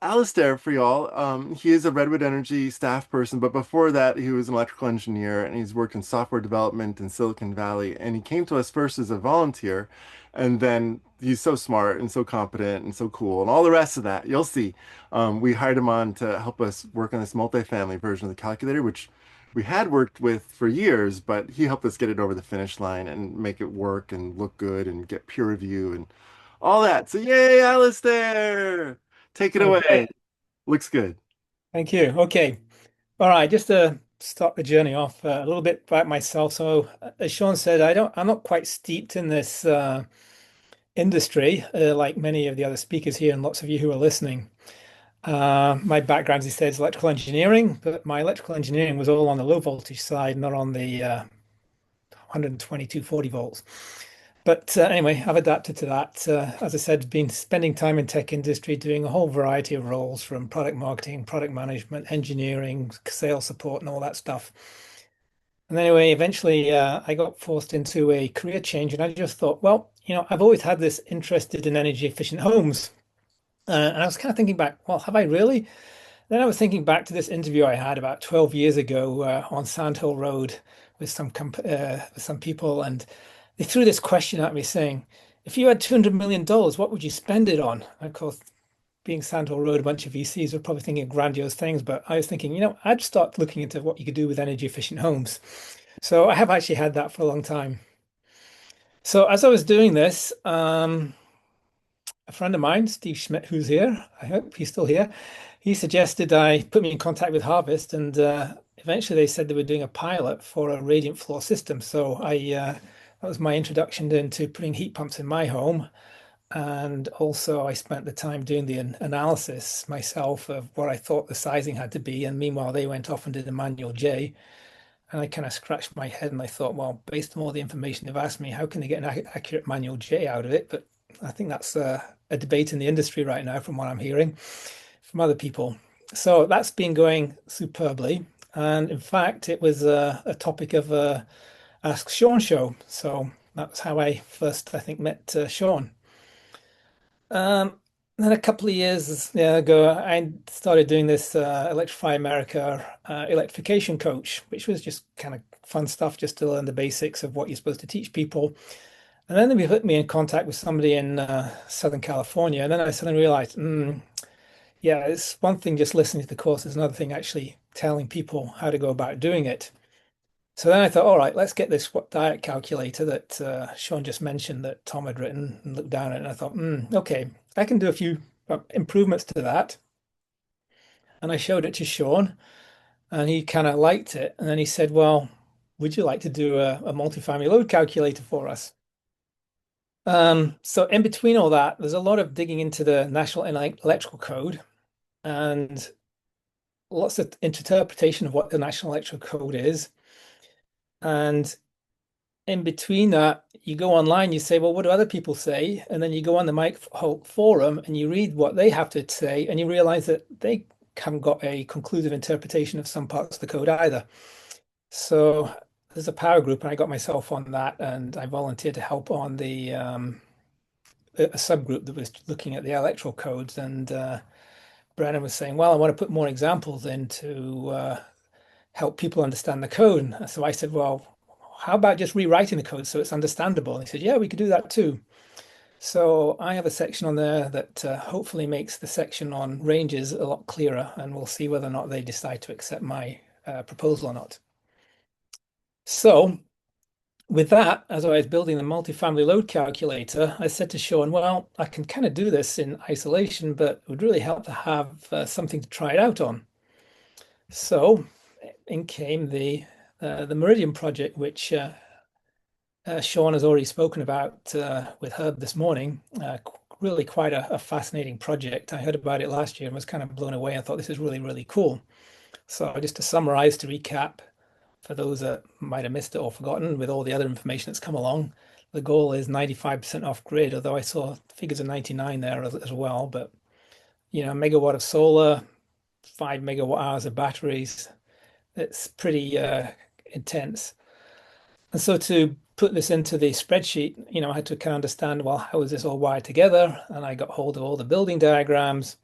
Alistair, for y'all, he is a Redwood Energy staff person, but before that, he was an electrical engineer and he's worked in software development in Silicon Valley. And he came to us first as a volunteer, and then he's so smart and so competent and so cool and all the rest of that. You'll see. We hired him on to help us work on this multifamily version of the calculator, which we had worked with for years, but he helped us get it over the finish line and make it work and look good and get peer review and all that. So yay, Alistair! Take it Oh, great. away. Looks good. Thank you. Okay. All right. Just to start the journey off a little bit about myself. So, as Sean said, I'm not quite steeped in this industry like many of the other speakers here and lots of you who are listening. My background, as he said, is electrical engineering, but my electrical engineering was all on the low voltage side, not on the 120, 240 volts. But anyway, I've adapted to that. As I said, been spending time in tech industry doing a whole variety of roles from product marketing, product management, engineering, sales support, and all that stuff. And anyway, eventually I got forced into a career change, and I just thought, well, I've always had this interested in energy efficient homes. And I was kind of thinking back, well, have I really? Then I was thinking back to this interview I had about 12 years ago on Sandhill Road with with some people, and they threw this question at me saying, "If you had $200 million, what would you spend it on?" And of course, being Sandhill Road, a bunch of VCs were probably thinking of grandiose things, but I was thinking, I'd start looking into what you could do with energy efficient homes. So I have actually had that for a long time. So as I was doing this, a friend of mine, Steve Schmidt, who's here, I hope he's still here, he suggested I put me in contact with Harvest, and eventually they said they were doing a pilot for a radiant floor system. So that was my introduction into putting heat pumps in my home. And also I spent the time doing the analysis myself of what I thought the sizing had to be. And meanwhile, they went off and did a manual J. And I kind of scratched my head and I thought, well, based on all the information they've asked me, how can they get an accurate manual J out of it? But I think that's a debate in the industry right now, from what I'm hearing from other people. So that's been going superbly. And in fact, it was a topic of a Ask Sean show. So that's how I first, I think, met Sean. Um, then a couple of years ago, I started doing this Electrify America electrification coach, which was just kind of fun stuff just to learn the basics of what you're supposed to teach people. And then they put me in contact with somebody in Southern California. And then I suddenly realized, yeah, it's one thing just listening to the course, it's another thing actually telling people how to go about doing it. So then I thought, all right, let's get this what diet calculator that Sean just mentioned that Tom had written and looked down at it. And I thought, okay, I can do a few improvements to that. And I showed it to Sean and he kind of liked it. And then he said, well, would you like to do a multifamily load calculator for us? So in between all that, there's a lot of digging into the National Electrical Code and lots of interpretation of what the National Electrical Code is. And in between that, you go online, you say, well, what do other people say? And then you go on the Mike Holt forum and you read what they have to say, and you realize that they haven't got a conclusive interpretation of some parts of the code either. So there's a power group, and I got myself on that, and I volunteered to help on the a subgroup that was looking at the electoral codes. And Brennan was saying, well, I want to put more examples in to help people understand the code. And so I said, well, how about just rewriting the code so it's understandable? And he said, yeah, we could do that too. So I have a section on there that hopefully makes the section on ranges a lot clearer, and we'll see whether or not they decide to accept my proposal or not. So with that, as I was building the multifamily load calculator, I said to Sean, well, I can kind of do this in isolation, but it would really help to have something to try it out on. So in came the Meridian project, which Sean has already spoken about with Herb this morning. Really quite a fascinating project. I heard about it last year and was kind of blown away. I thought this is really, really cool. So just to summarize, to recap, for those that might have missed it or forgotten, with all the other information that's come along, the goal is 95% off grid, although I saw figures of 99 there as well. But, megawatt of solar, 5 MWh of batteries. It's pretty intense. And so to put this into the spreadsheet, I had to kind of understand, well, how is this all wired together? And I got hold of all the building diagrams.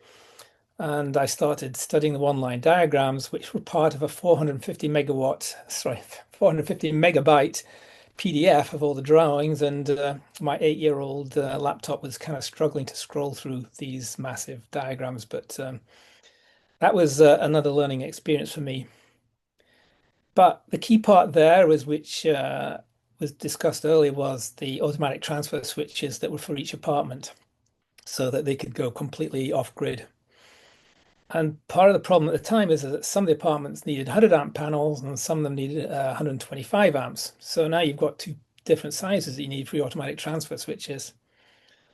And I started studying the one-line diagrams, which were part of a 450 megawatt, sorry, 450 megabyte PDF of all the drawings. And my 8-year-old laptop was kind of struggling to scroll through these massive diagrams. But that was another learning experience for me. But the key part there was, which was discussed earlier, was the automatic transfer switches that were for each apartment so that they could go completely off grid. And part of the problem at the time is that some of the apartments needed 100 amp panels and some of them needed 125 amps. So now you've got two different sizes that you need for your automatic transfer switches.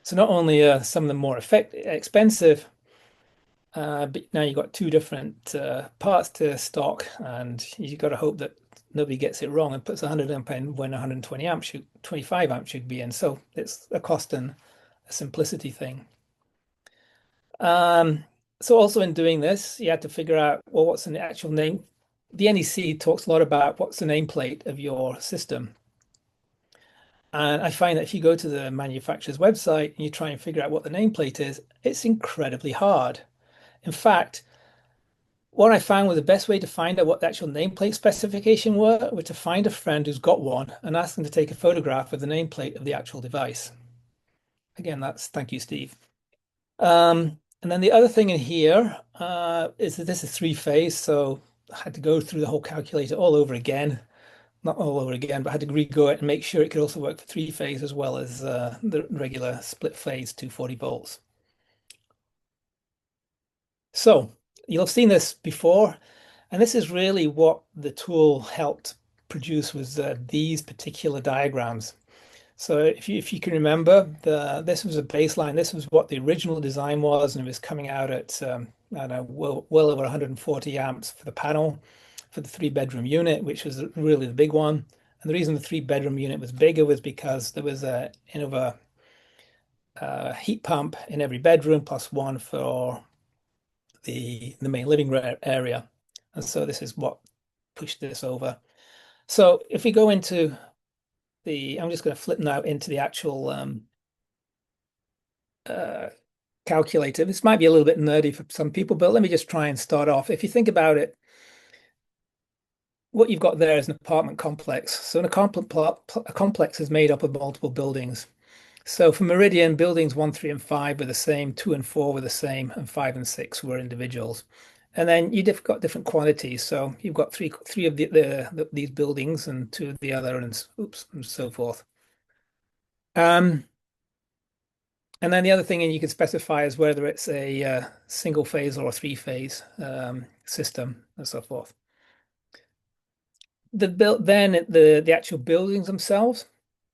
So not only are some of them more expensive, but now you've got two different parts to stock, and you've got to hope that nobody gets it wrong and puts 100 amp in when 120 amp should, 25 amp should be in. So it's a cost and a simplicity thing. Um, so also in doing this, you had to figure out, well, what's the actual name? The NEC talks a lot about what's the nameplate of your system. And I find that if you go to the manufacturer's website and you try and figure out what the nameplate is, it's incredibly hard. In fact, what I found was the best way to find out what the actual nameplate specification were to find a friend who's got one and ask them to take a photograph of the nameplate of the actual device. Again, that's thank you, Steve. And then the other thing in here is that this is three-phase, so I had to go through the whole calculator all over again. Not all over again, but I had to re-go it and make sure it could also work for three-phase as well as the regular split-phase 240 volts. So you'll have seen this before, and this is really what the tool helped produce was these particular diagrams. So if you can remember, this was a baseline. This was what the original design was, and it was coming out at I don't know, well over 140 amps for the panel for the three-bedroom unit, which was really the big one. And the reason the three-bedroom unit was bigger was because there was a heat pump in every bedroom, plus one for the main living area. And so this is what pushed this over. So if we go into I'm just going to flip now into the actual uh, calculator. This might be a little bit nerdy for some people, but let me just try and start off. If you think about it, what you've got there is an apartment complex. So a complex is made up of multiple buildings. So for Meridian, buildings 1, 3, and 5 were the same, 2 and 4 were the same, and 5 and 6 were individuals. And then you've got different quantities. So you've got three of these buildings and two of the other, and oops, and so forth. Um, And then the other thing, and you can specify is whether it's a single phase or a three-phase system and so forth. The actual buildings themselves,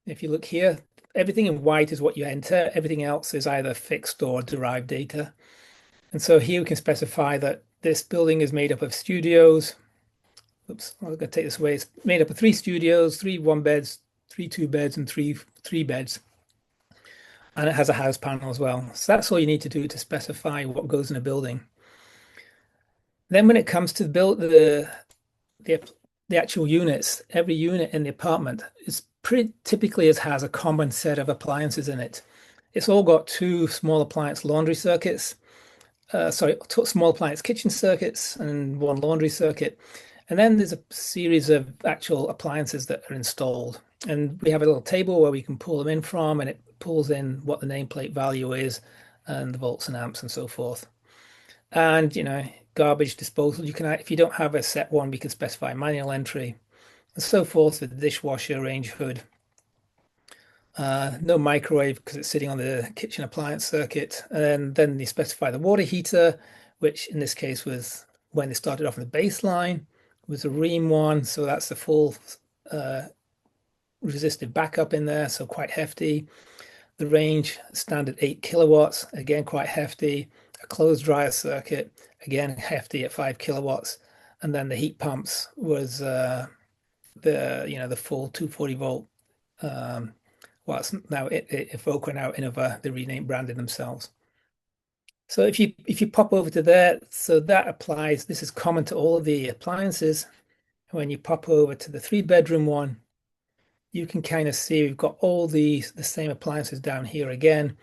if you look here, everything in white is what you enter. Everything else is either fixed or derived data. And so here we can specify that this building is made up of studios. Oops, I'm going to take this away. It's made up of 3 studios, 3 one-beds, 3 two-beds, and three beds. And it has a house panel as well. So that's all you need to do to specify what goes in a building. Then when it comes to the the actual units, every unit in the apartment is pretty typically has a common set of appliances in it. It's all got 2 small appliance laundry circuits, two small appliance kitchen circuits and 1 laundry circuit. And then there's a series of actual appliances that are installed. And we have a little table where we can pull them in from, and it pulls in what the nameplate value is and the volts and amps and so forth. And, garbage disposal, you can, if you don't have a set one, we can specify manual entry and so forth with the dishwasher, range hood. No microwave because it's sitting on the kitchen appliance circuit. And then you specify the water heater, which in this case was when they started off in the baseline, was a Ream one. So that's the full resistive backup in there, so quite hefty. The range, standard 8 kilowatts, again quite hefty. A closed dryer circuit, again hefty at 5 kilowatts. And then the heat pumps was the full 240 volt. Well, it's now Evoca, now Innova, the renamed branded themselves. So if you pop over to there, so that applies. This is common to all of the appliances. When you pop over to the 3-bedroom one, you can kind of see we've got all the same appliances down here again.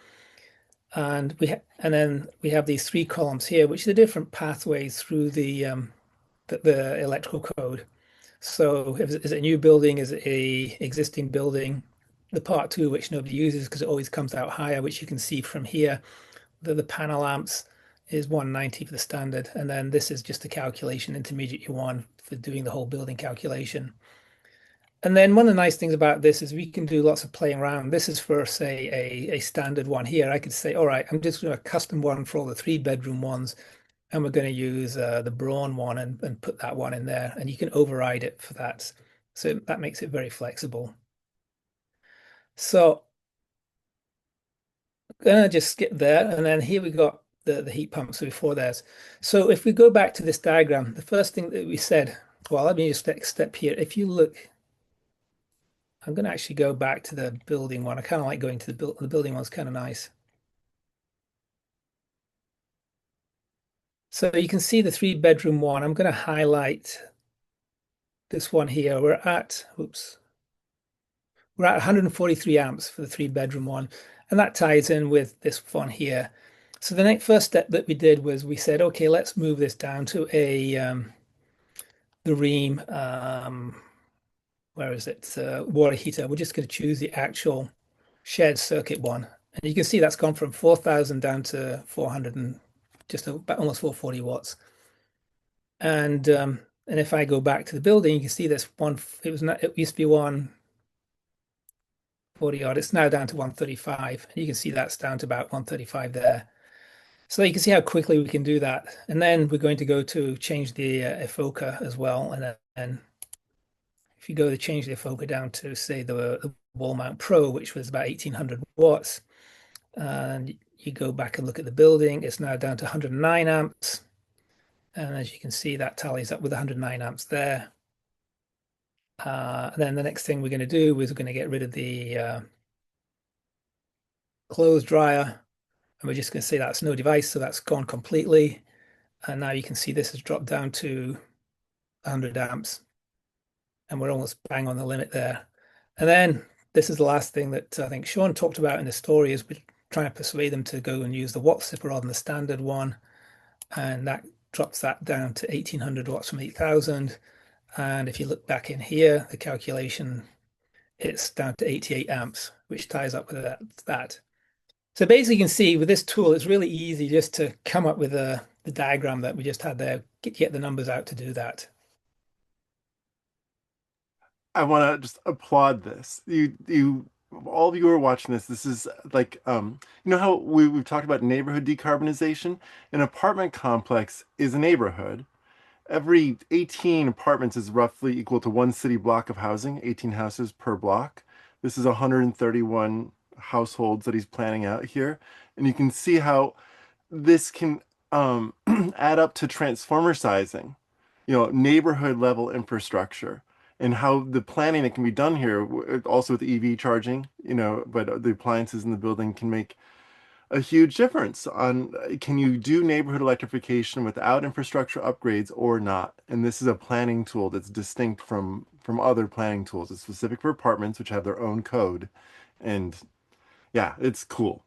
And then we have these three columns here, which are the different pathways through the electrical code. So is it a new building? Is it a existing building? The part two, which nobody uses because it always comes out higher, which you can see from here. The panel amps is 190 for the standard. And then this is just a calculation, intermediate U1 for doing the whole building calculation. And then one of the nice things about this is we can do lots of playing around. This is for, say, a standard one here. I could say, all right, I'm just going to custom one for all the three-bedroom ones, and we're going to use the Braun one and put that one in there, and you can override it for that. So that makes it very flexible. So I'm going to just skip there, and then here we got the heat pumps before theirs. So if we go back to this diagram, the first thing that we said, well, let me just step here. If you look, I'm going to actually go back to the building one. I kind of like going to the building one's kind of nice. So you can see the three-bedroom one. I'm going to highlight this one here. We're at 143 amps for the three-bedroom one, and that ties in with this one here. So the next first step that we did was we said, okay, let's move this down to the Ream, where is it? Water heater. We're just going to choose the actual shared circuit one. And you can see that's gone from 4,000 down to 400 and just about almost 440 watts. And if I go back to the building, you can see this one. It used to be 140 odd. It's now down to 135. And you can see that's down to about 135 there. So you can see how quickly we can do that. And then we're going to go to change the eFOCA as well. And then if you go to change the eFOCA down to, say, the wall mount Pro, which was about 1800 watts, and you go back and look at the building, it's now down to 109 amps. And as you can see, that tallies up with 109 amps there. And then the next thing we're going to do is we're going to get rid of the clothes dryer. And we're just going to say that's no device. So that's gone completely. And now you can see this has dropped down to 100 amps. And we're almost bang on the limit there. And then this is the last thing that I think Sean talked about in the story is we're trying to persuade them to go and use the watt zipper rather than the standard one. And that drops that down to 1800 watts from 8000. And if you look back in here, the calculation, it's down to 88 amps, which ties up with that. So basically you can see with this tool, it's really easy just to come up with the diagram that we just had there, get the numbers out to do that. I want to just applaud this. All of you who are watching this, this is like, you know how we've talked about neighborhood decarbonization? An apartment complex is a neighborhood. Every 18 apartments is roughly equal to one city block of housing, 18 houses per block. This is 131 households that he's planning out here. And you can see how this can add up to transformer sizing, neighborhood level infrastructure, and how the planning that can be done here, also with EV charging, but the appliances in the building can make a huge difference on can you do neighborhood electrification without infrastructure upgrades or not? And this is a planning tool that's distinct from other planning tools. It's specific for apartments, which have their own code. And yeah, it's cool.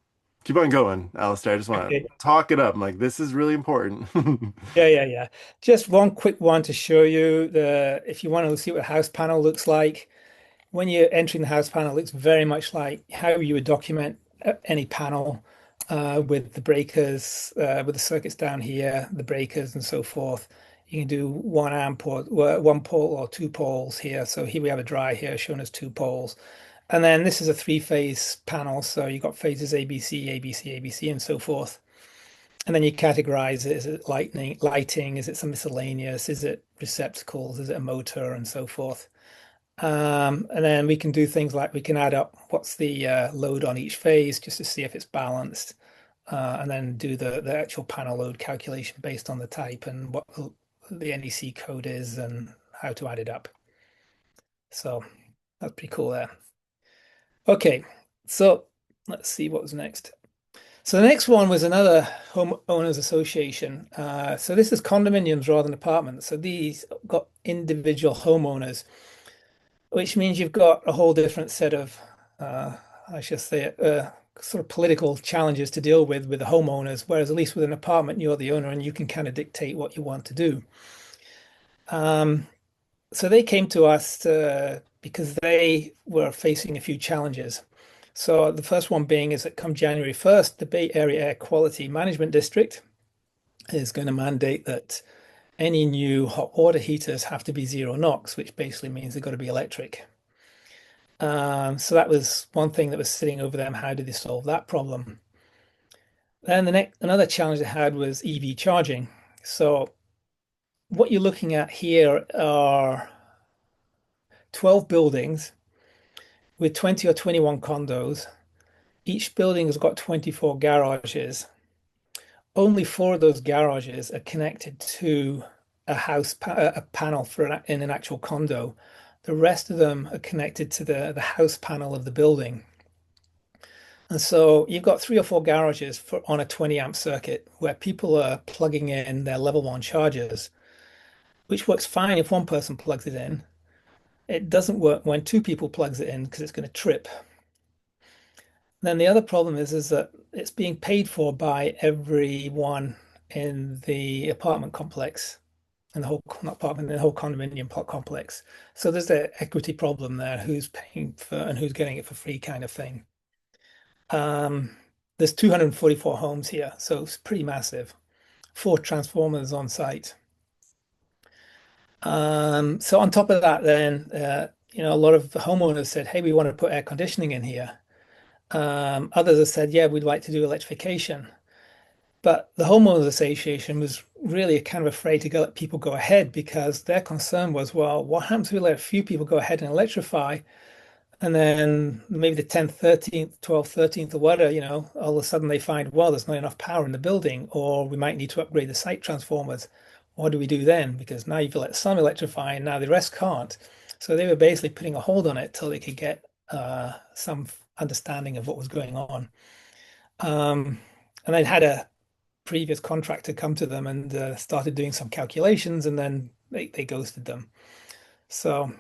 Keep on going, Alistair. I just want to Okay. talk it up. I'm like, this is really important. Yeah. Just one quick one to show you if you want to see what a house panel looks like. When you're entering the house panel, it looks very much like how you would document any panel with the breakers, with the circuits down here, the breakers and so forth. You can do 1 amp or 1 pole or 2 poles here. So here we have a dry here showing us 2 poles. And then this is a three-phase panel. So you've got phases ABC, ABC, ABC, and so forth. And then you categorize it. Is it lighting? Is it some miscellaneous? Is it receptacles? Is it a motor and so forth? And then we can do things like we can add up what's the load on each phase just to see if it's balanced, and then do the actual panel load calculation based on the type and what the NEC code is and how to add it up. So that's pretty cool there. Okay, so let's see what was next. So the next one was another homeowners association. So this is condominiums rather than apartments. So these got individual homeowners, which means you've got a whole different set of, I should say, sort of political challenges to deal with the homeowners, whereas at least with an apartment, you're the owner and you can kind of dictate what you want to do. Um, so they came to us because they were facing a few challenges. So the first one being is that come January 1st, the Bay Area Air Quality Management District is going to mandate that any new hot water heaters have to be zero NOx, which basically means they've got to be electric. So that was one thing that was sitting over them. How did they solve that problem? Then another challenge they had was EV charging. So what you're looking at here are 12 buildings with 20 or 21 condos. Each building has got 24 garages. Only four of those garages are connected to a panel in an actual condo. The rest of them are connected to the house panel of the building. And so you've got three or four garages on a 20 amp circuit where people are plugging in their level one chargers, which works fine if one person plugs it in. It doesn't work when two people plugs it in because it's going to trip. Then the other problem is that it's being paid for by everyone in the apartment complex and the whole not apartment, the whole condominium complex. So there's the equity problem there, who's paying for and who's getting it for free kind of thing. There's 244 homes here, so it's pretty massive. Four transformers on site. So on top of that, then a lot of the homeowners said, "Hey, we want to put air conditioning in here." Others have said, "Yeah, we'd like to do electrification." But the homeowners association was really kind of afraid to let people go ahead because their concern was, well, what happens if we let a few people go ahead and electrify? And then maybe the 10th, 13th, 12th, 13th, or whatever, all of a sudden they find, well, there's not enough power in the building, or we might need to upgrade the site transformers. What do we do then? Because now you've let some electrify and now the rest can't. So they were basically putting a hold on it till they could get some understanding of what was going on. And they'd had a previous contractor come to them and started doing some calculations, and then they ghosted them. So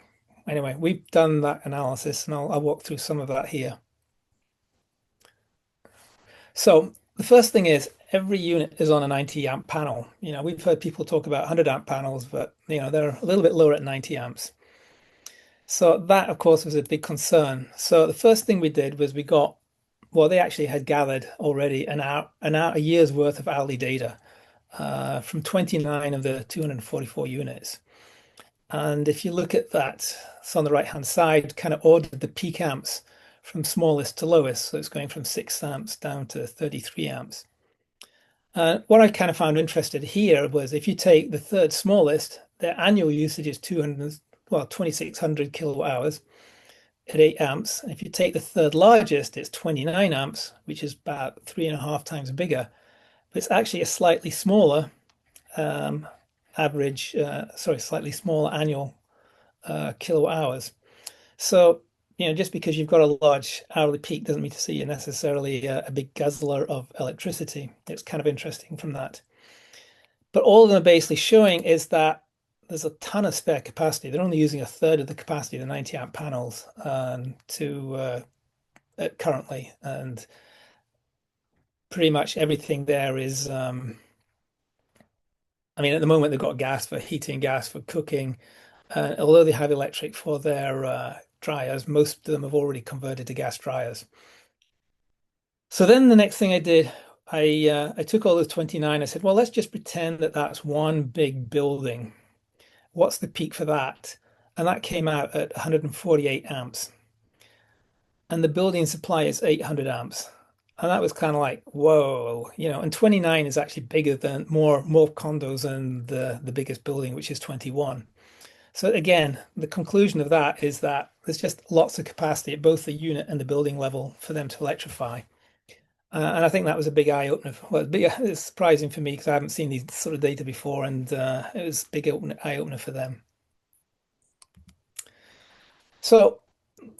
anyway, we've done that analysis, and I'll walk through some of that here. So the first thing is every unit is on a 90 amp panel. We've heard people talk about 100 amp panels, but they're a little bit lower at 90 amps. So that, of course, was a big concern. So the first thing we did was they actually had gathered already a year's worth of hourly data from 29 of the 244 units. And if you look at that, it's on the right-hand side, kind of ordered the peak amps from smallest to lowest. So it's going from 6 amps down to 33 amps. What I kind of found interested here was if you take the third smallest, their annual usage is 2,600 kilowatt hours at 8 amps. And if you take the third largest, it's 29 amps, which is about 3.5 times bigger. But it's actually a slightly smaller slightly smaller annual kilowatt hours. So, just because you've got a large hourly peak doesn't mean to say you're necessarily a big guzzler of electricity. It's kind of interesting from that. But all of them are basically showing is that there's a ton of spare capacity. They're only using a third of the capacity of the 90 amp panels currently, and pretty much everything there is. At the moment they've got gas for heating, gas for cooking. Although they have electric for their dryers, most of them have already converted to gas dryers. So then the next thing I did, I took all those 29. I said, well, let's just pretend that that's one big building. What's the peak for that? And that came out at 148 amps. And the building supply is 800 amps. And that was kind of like, whoa, and 29 is actually bigger than more condos than the biggest building, which is 21. So again, the conclusion of that is that there's just lots of capacity at both the unit and the building level for them to electrify. And I think that was a big eye opener. Well, it's surprising for me because I haven't seen these sort of data before, and it was a big eye opener for them. So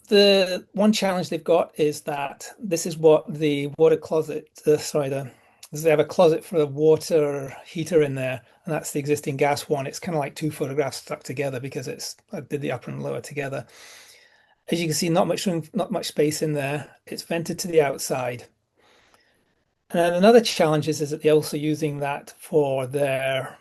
the one challenge they've got is that this is what the water closet, they have a closet for a water heater in there, and that's the existing gas one. It's kind of like two photographs stuck together because I did the upper and lower together. As you can see, not much room, not much space in there. It's vented to the outside. And then another challenge is that they're also using that for their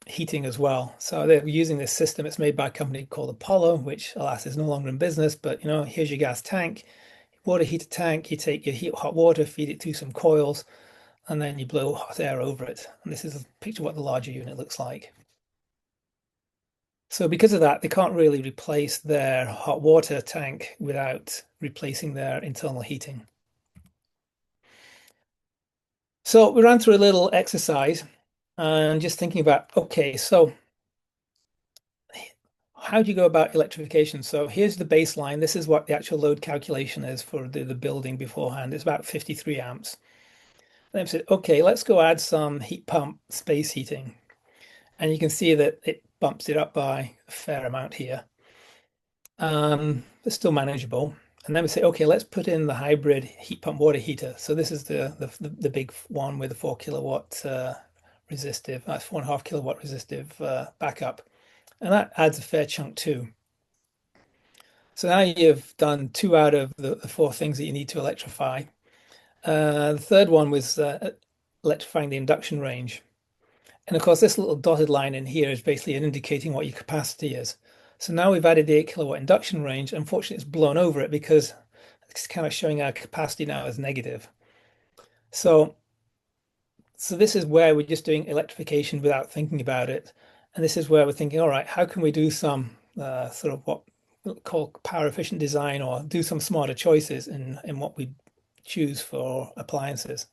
heating as well. So they're using this system. It's made by a company called Apollo, which alas is no longer in business. But here's your gas tank, water heater tank. You take your hot water, feed it through some coils, and then you blow hot air over it. And this is a picture of what the larger unit looks like. So because of that, they can't really replace their hot water tank without replacing their internal heating. So we ran through a little exercise and just thinking about, okay, so how do you go about electrification? So here's the baseline. This is what the actual load calculation is for the building beforehand. It's about 53 amps. Then I said, okay, let's go add some heat pump space heating. And you can see that it bumps it up by a fair amount here. It's still manageable. And then we say, okay, let's put in the hybrid heat pump water heater. So this is the big one with the 4 kilowatt resistive, 4.5 kilowatt resistive backup. And that adds a fair chunk too. So now you've done two out of the four things that you need to electrify. The third one was electrifying the induction range. And of course, this little dotted line in here is basically indicating what your capacity is. So now we've added the 8 kilowatt induction range. Unfortunately, it's blown over it because it's kind of showing our capacity now as negative. So this is where we're just doing electrification without thinking about it. And this is where we're thinking, all right, how can we do some sort of what we call power efficient design or do some smarter choices in what we choose for appliances.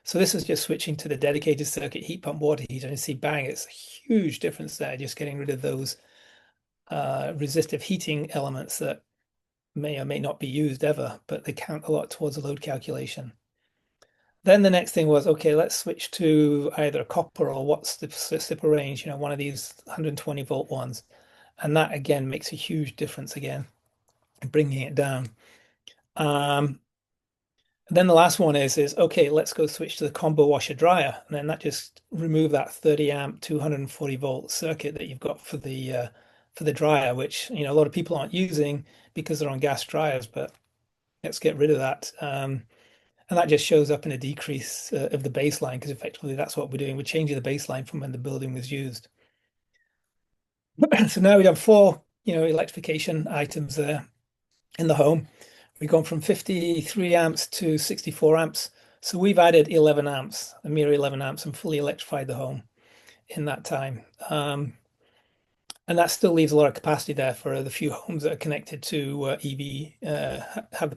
So this is just switching to the dedicated circuit heat pump water heater and you see bang, it's a huge difference there, just getting rid of those resistive heating elements that may or may not be used ever, but they count a lot towards the load calculation. Then the next thing was, okay, let's switch to either a copper or what's the SIPR range, one of these 120 volt ones. And that again makes a huge difference again, bringing it down. Then the last one is okay, let's go switch to the combo washer dryer. And then that just remove that 30 amp, 240 volt circuit that you've got for the dryer, which a lot of people aren't using because they're on gas dryers, but let's get rid of that. And that just shows up in a decrease of the baseline because effectively that's what we're doing. We're changing the baseline from when the building was used. So now we have four, electrification items there in the home. We've gone from 53 amps to 64 amps. So we've added 11 amps, a mere 11 amps, and fully electrified the home in that time. And that still leaves a lot of capacity there for the few homes that are connected to EV, have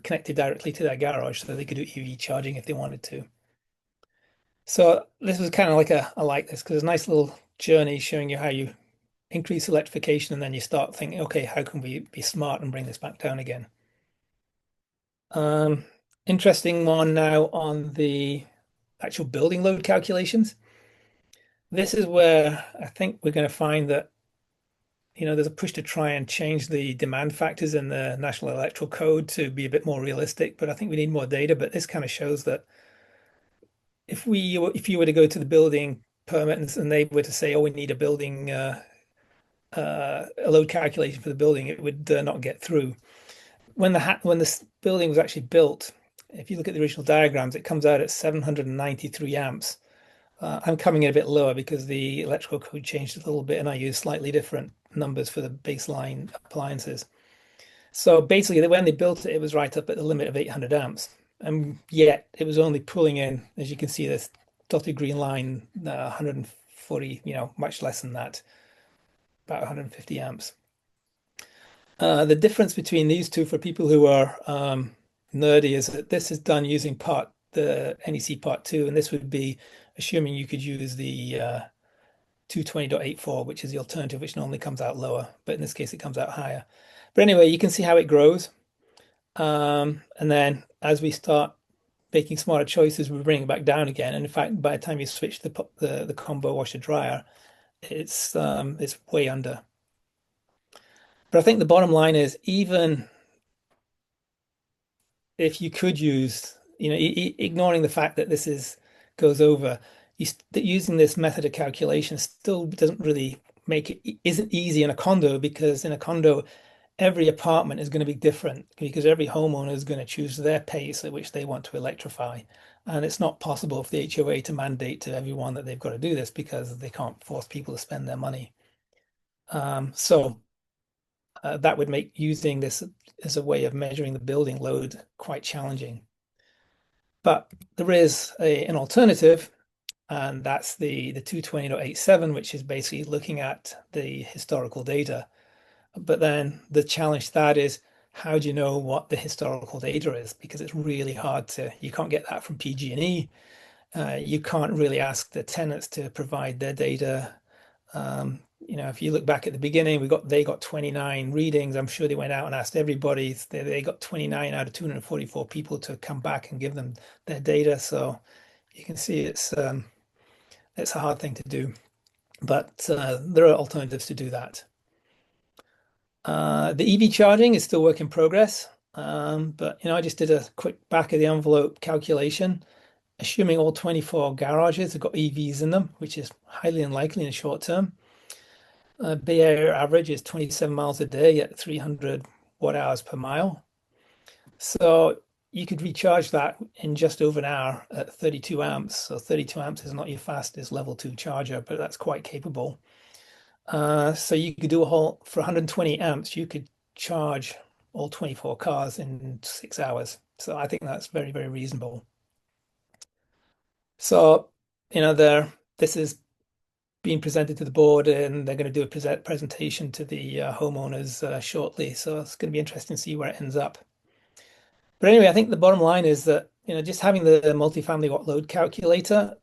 connected directly to their garage so they could do EV charging if they wanted to. So this was kind of like I like this because it's a nice little journey showing you how you increase electrification and then you start thinking, okay, how can we be smart and bring this back down again? Interesting one now on the actual building load calculations. This is where I think we're going to find that, there's a push to try and change the demand factors in the National Electoral Code to be a bit more realistic, but I think we need more data. But this kind of shows that if you were to go to the building permit and they were to say, oh, we need a building a load calculation for the building, it would not get through. When this building was actually built, if you look at the original diagrams, it comes out at 793 amps. I'm coming in a bit lower because the electrical code changed a little bit and I use slightly different numbers for the baseline appliances. So basically, when they built it, it was right up at the limit of 800 amps. And yet it was only pulling in, as you can see, this dotted green line, 140, much less than that, about 150 amps. The difference between these two for people who are nerdy is that this is done using the NEC part 2, and this would be assuming you could use the 220.84, which is the alternative, which normally comes out lower, but in this case it comes out higher. But anyway, you can see how it grows. And then as we start making smarter choices, we bring it back down again. And in fact, by the time you switch the combo washer dryer, it's way under. But I think the bottom line is even if you could use, ignoring the fact that goes over, using this method of calculation still doesn't really isn't easy in a condo because in a condo, every apartment is going to be different because every homeowner is going to choose their pace at which they want to electrify. And it's not possible for the HOA to mandate to everyone that they've got to do this because they can't force people to spend their money. So that would make using this as a way of measuring the building load quite challenging. But there is an alternative, and that's the 220.87, which is basically looking at the historical data. But then the challenge to that is how do you know what the historical data is? Because it's really hard to, you can't get that from PG&E. You can't really ask the tenants to provide their data. If you look back at the beginning, they got 29 readings. I'm sure they went out and asked everybody. They got 29 out of 244 people to come back and give them their data. So you can see it's a hard thing to do, but there are alternatives to do that. The EV charging is still work in progress, but I just did a quick back of the envelope calculation, assuming all 24 garages have got EVs in them, which is highly unlikely in the short term. Bay Area average is 27 miles a day at 300 watt hours per mile. So you could recharge that in just over an hour at 32 amps. So 32 amps is not your fastest level 2 charger, but that's quite capable. So you could do a whole, for 120 amps, you could charge all 24 cars in 6 hours. So I think that's very, very reasonable. So, this is being presented to the board and they're going to do a presentation to the homeowners shortly. So it's going to be interesting to see where it ends up. But anyway, I think the bottom line is that, just having the multifamily watt load calculator,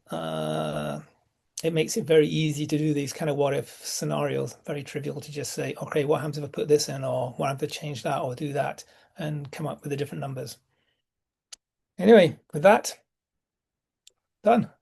it makes it very easy to do these kind of what if scenarios. Very trivial to just say, okay, what happens if I put this in, or what happens if I change that or do that, and come up with the different numbers. Anyway, with that, done.